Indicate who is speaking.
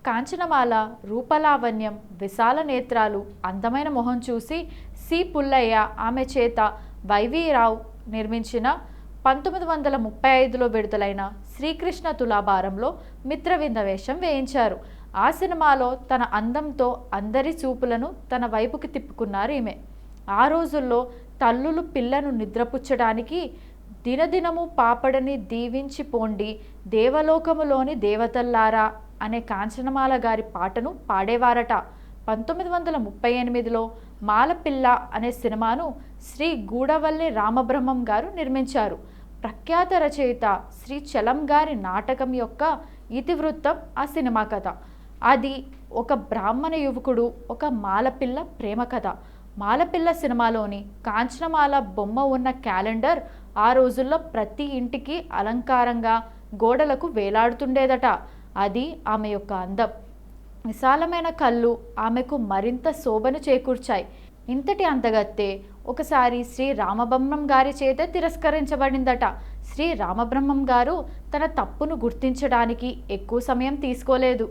Speaker 1: కాంచనమాల రూపలావణ్యం, విశాల నేత్రాలు, అందమైన మొహం చూసి సి పుల్లయ్య ఆమె చేత వైవీరావు నిర్మించిన 1935లో విడుదలైన శ్రీకృష్ణ తులాభారంలో మిత్రవింద వేషం వేయించారు. ఆ సినిమాలో తన అందంతో అందరి చూపులను తన వైపుకి తిప్పుకున్నారు ఈమె. ఆ రోజుల్లో తల్లులు పిల్లను నిద్రపుచ్చడానికి దినదినము పాపడని దీవించి పోండి దేవలోకములోని దేవతల్లారా అనే కాంచనమాల గారి పాటను పాడేవారట. 1938లో మాలపిల్ల అనే సినిమాను శ్రీ గూడవల్లి రామబ్రహ్మం గారు నిర్మించారు. ప్రఖ్యాత రచయిత శ్రీ చలం గారి నాటకం యొక్క ఇతివృత్తం ఆ సినిమా కథ. అది ఒక బ్రాహ్మణ యువకుడు, ఒక మాలపిల్ల ప్రేమ కథ. మాలపిల్ల సినిమాలోని కాంచనమాల బొమ్మ ఉన్న క్యాలెండర్ ఆ రోజుల్లో ప్రతి ఇంటికి అలంకారంగా గోడలకు వేలాడుతుండేదట. అది ఆమె యొక్క అందం. విశాలమైన కళ్ళు ఆమెకు మరింత శోభను చేకూర్చాయి. ఇంతటి అందగత్తె ఒకసారి శ్రీ రామబ్రహ్మం గారి చేత తిరస్కరించబడిందట. శ్రీ రామబ్రహ్మం గారు తన తప్పును గుర్తించడానికి ఎక్కువ సమయం తీసుకోలేదు.